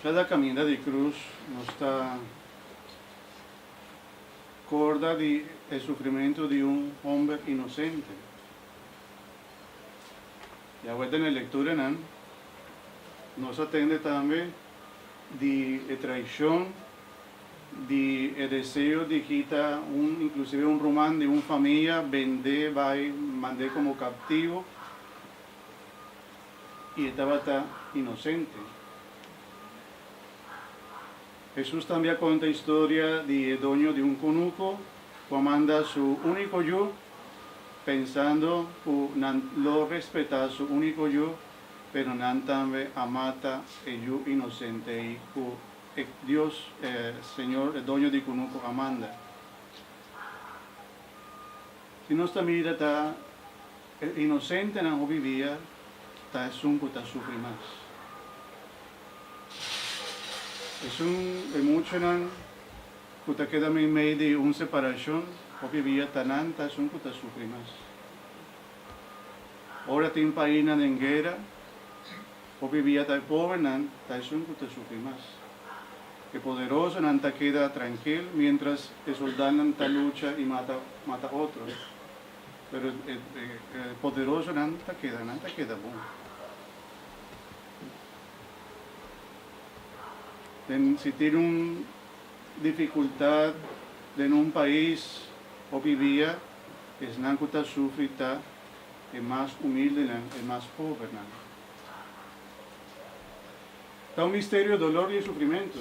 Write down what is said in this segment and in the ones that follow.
Cada caminhada de cruz nos recorda o sofrimento de homem inocente. E agora na leitura nos atende também de traição, de desejo de quitar inclusive romano de uma família, vender, vai mandar como captivo, e estava inocente. Jesús também conta a história de dono de conuco que manda su único yo, pensando que não lo respeta su único yo, pero não também amata el yo inocente y que Dios, Señor, el dono de conuco amanda. Si nuestra vida está inocente não vivia, está sunco, está sufre mais. Mucho que queda en medio de una separación, o vivía tan alta, son que sufre más. Ahora tiene país en guerra, o vivía tan pobre, son que sufre más. El poderoso nanta queda tranquilo, mientras el soldado nanta lucha y mata a otro. Pero el poderoso nanta queda bueno. Si tiene una dificultad en un país o vivía, es no que sufre, es más humilde, es más pobre. Está un misterio, dolor y sufrimiento.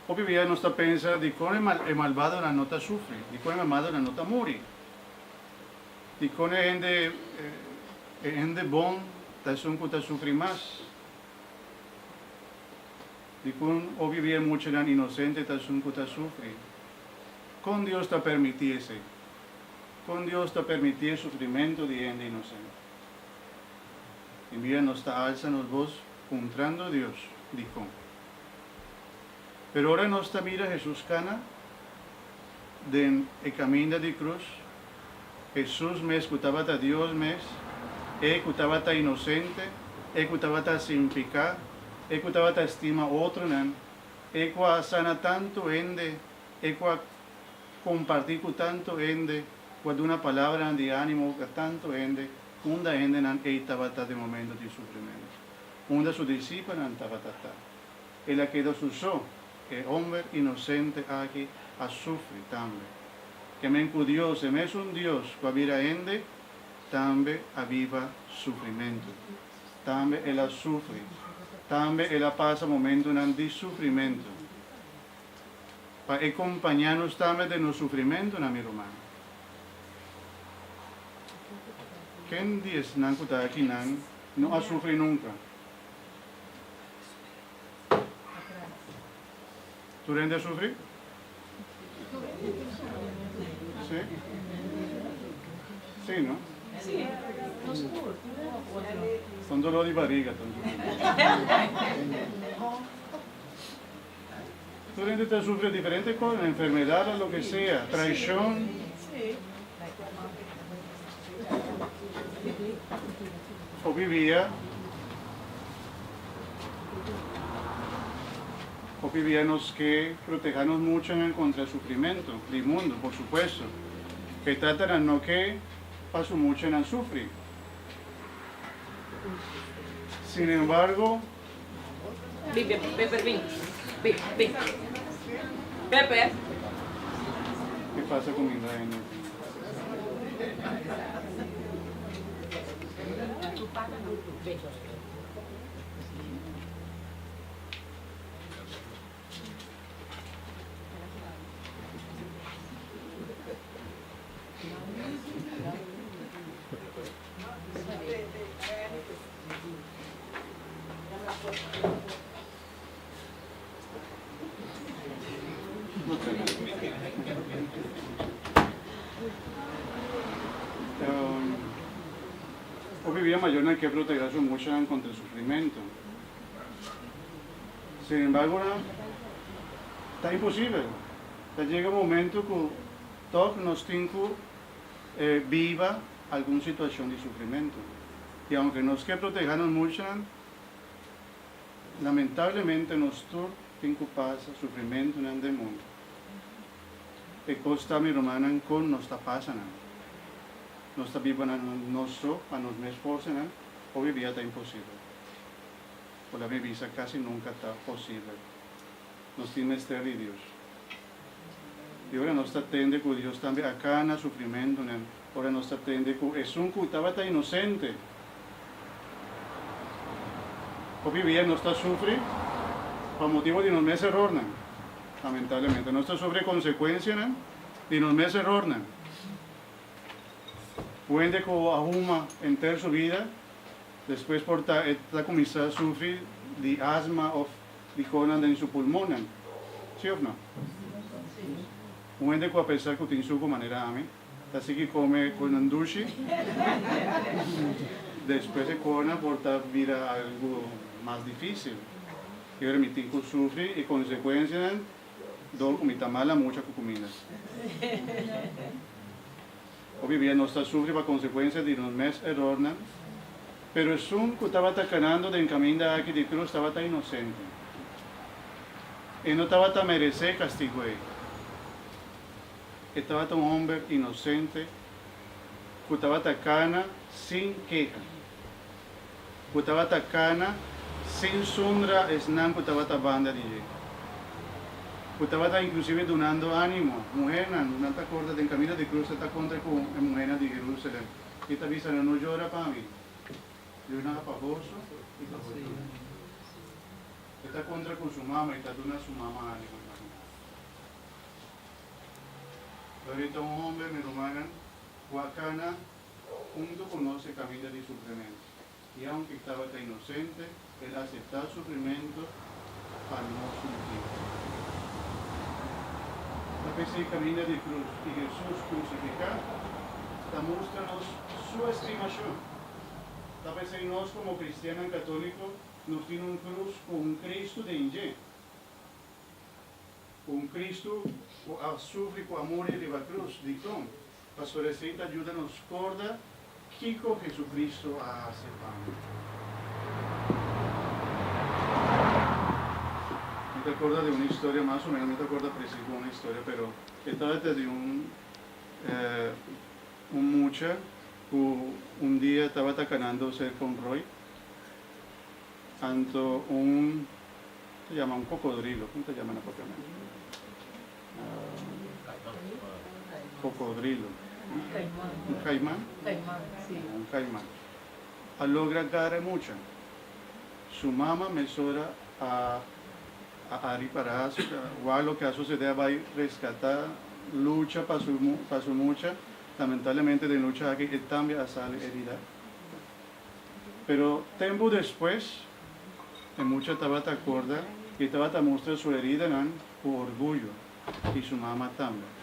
O vivía no está pensa de cómo el malvado no está sufre, de cómo el malvado no está muere, de cómo el gente bon está sufre más. De cómo o vivía mucho en inocente, está sufre. Con Dios está permitiese. Con Dios está permitido el sufrimiento de gente inocente. Envía nos está alza nos voz, encontrando a Dios, dijo. Pero ahora nos está mira Jesús cana, en el camino de cruz. Jesús me escuchaba a Dios, escuchaba a inocente, escuchaba a sin pecado. Escuchaba ta estima otro, equa sana tanto ende, equa compartir con tanto ende, cuando una palabra de ánimo tanto ende, unda ende nan estaba de momento de sufrimiento. Unda su discípulo nan estaba tata. Él quedó su el hombre inocente aquí a sufrir también. Que me Dios, me es un Dios que avira ende, también aviva sufrimiento. También él sufre. También él pasa momentos de sufrimiento. Para acompañarnos también de los sufrimientos, mi hermano. ¿Quién dice que aquí no ha sufrido nunca? ¿Tú rendes a sufrir? ¿Sí? Sí, ¿no? Sí, con dolor de barriga Tú te sufres diferentes cosas, enfermedad o lo que sea, traición. O vivíamos que protegernos mucho contra el sufrimiento del mundo, por supuesto. Que tratan no que paso mucho en el sufrir. Sin embargo, Pepe, Pepe. ¿Qué pasa con mi reina? O vivía mayor no hay que protegerse mucho contra el sufrimiento. Sin embargo, está imposible. Llega un momento que todos nos cinco viva alguna situación de sufrimiento. Y aunque nos que protegernos mucho, lamentablemente nos tengo pasa sufrimiento en el mundo. E costa mi romana con nos está pasando. Nos está viviendo nuestro, a nos me esforzan, o vivía está imposible. Por la mi visa casi nunca está posible. Nos tiene estar de Dios. Y ahora nos atende que Dios también acá en el sufrimiento, ahora nos atende que es un que estaba inocente. O vivía no está sufriendo por motivo de no me error, lamentablemente. No está sobre consecuencias de no me error. Puede que ahuma entera su vida, después por esta comenzar a sufrir de asma o de conan en su pulmón. ¿Sí o no? Puede que a pesar que tiene su manera a mí, así que come con andushi, después se cona por vida algo más difícil. Y ahora mi tico sufre y consecuencias do comida mala mucha comida. O vivía no está sufre por consecuencias de unos meses error, pero es un que estaba ganando de camino aquí de cruz estaba tan inocente. Y no estaba tan merecer castigo. Estaba tan hombre inocente que estaba atacando sin queja. Que estaba atacando sin sombra es nan que estaba banda de ella. Que estaba inclusive donando ánimo. Mujer, no te acuerdas de camino de cruz, está contra con mujer de Jerusalén. Y te avisan, no llora para mí. Llora para vos y para vos. Está contra con su mamá y está donando a su mamá ánimo. Ahorita un hombre me romanan, Huacana, junto conoce camino de sufrimiento. Y aunque estaba tan inocente, él aceptó el sufrimiento para no sufrir. La vez que camina de cruz y Jesús crucificado, está mostrando su estimación. La vez que nosotros como cristianos católicos nos tiene un cruz con un Cristo de ingé. Un Cristo sufre con amor y de la cruz, dictón. Pastor Recita ayuda nos corda que con Jesucristo ha aceptado. No te acuerdas de una historia más o menos, no te acuerdas preciso de una historia, pero esta de un muchacho que un día estaba atacando cerca con Roy, tanto se llama un cocodrilo, ¿cómo te llaman propiamente? Cocodrilo. Un caimán. Un caimán. Logra agarrar mucho. Su mamá mesura a reparar, o lo que ha sucedido va a rescatar, lucha para su mucha, lamentablemente de lucha aquí también sale herida. Pero tiempo después, en mucha estaba te acuerda que estaba te muestra su herida con orgullo y su mamá también.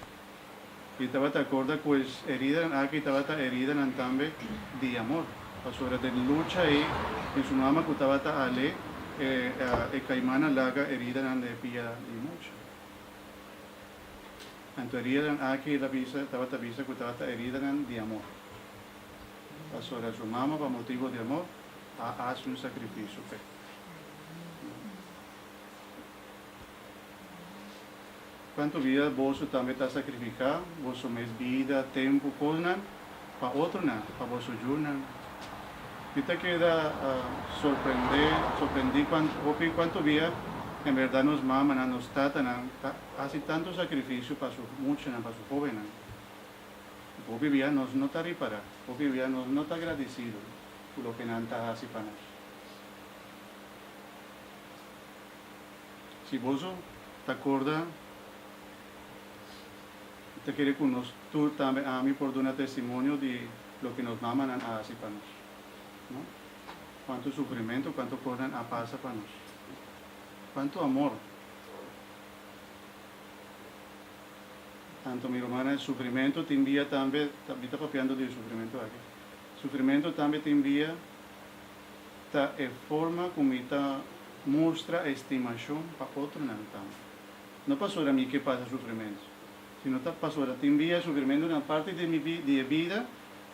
Y estaba te acuerda pues herida aquí estaba herida también de amor. Pasora de lucha y su mamá que estaba ale caimana laga herida de pilla y mucho. Entonces herida aquí la visa estaba que estaba herida de amor. Pasora su mamá por motivo de amor hace un sacrificio. ¿Cuánto vida vos también está sacrificado? Vos mes vida, tiempo, cosas para otro, para vos ayunar. Y te queda sorprendí cuánto vida en verdad nos maman, nos tratan, hace tanto sacrificio para su mucha, para su joven. Vos vivía no está reparado, vos vivía no está agradecido por lo que nanta hace para nosotros. Si vos te acuerdas, te quiere que tú también a mí por dar testimonio de lo que nos maman a hacer para nosotros. ¿No? Cuánto sufrimiento, cuánto cosas pasa para nosotros. Cuánto amor. Tanto mi hermana, el sufrimiento te envía también, está papeando del sufrimiento aquí. El sufrimiento también te envía de forma como está muestra estimación para otro no pasó a mí que pasa sufrimiento, sino pasó a te envía sufrimiento en una parte de mi vida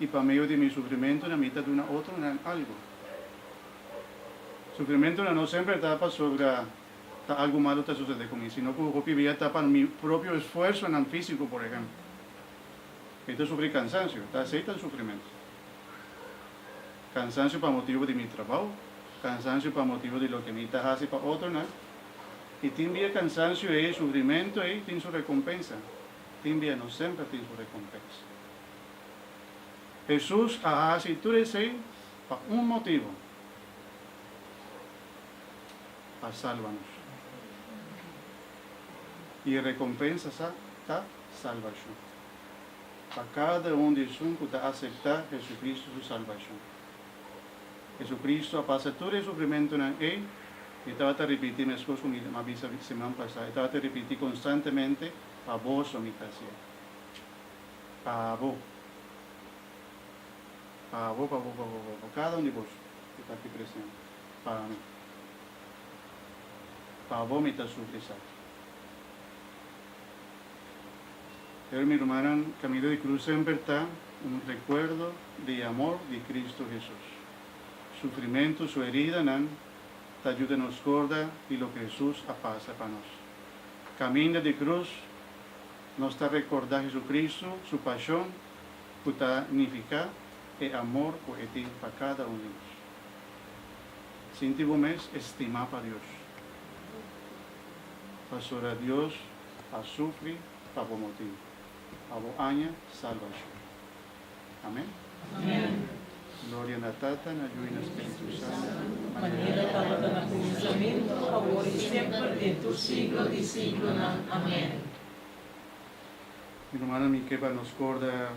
e para meio de meu sofrimento, na mitad de uma outra, algo. Sofrimento não sempre está sobre algo malo está sucedendo comigo, sino que eu vivia está para meu próprio esforço no físico, por exemplo. Então, sofri cansancio, está aceita o sofrimento. Cansancio para motivo de meu trabalho, cansancio para motivo de lo que me está fazendo para outro, né? E também cansancio e sofrimento e tem sua recompensa. Também não sempre tem sua recompensa. Jesus hace tudo isso para motivo. Para salvar-nos. E a recompensa está salvação. Para cada de nós que aceitar Jesucristo sua salvação. Jesucristo passa todo o sofrimento na ele. E estava a repetir, minha esposa me avisa semana passada, estava a repetir constantemente, para vós, minha casa. Para vós. Para vós, cada de vós que está aqui presente. Para mim. Para vós me está sufriendo. Pero mi hermana, Camilo de Cruz sempre está recuerdo de amor de Cristo Jesús. Sufrimiento, su herida, te ayuda a nos recordar de lo que Jesús pasa para nós. Camino de cruz nos está recordar Jesucristo, su pasión, que significa el amor que tiene para cada uno de nós. Sinti mes estimar para Dios. Para a Dios, a sufrir, para bom motivo. A boa aña, salvación. Amén. Amén. Glória na Tata, na Filha e no Espírito Santo. Maneira para na começamento, agora e sempre, entre o siglo de siglo. Amém. Mi hermana Miquela nos recorda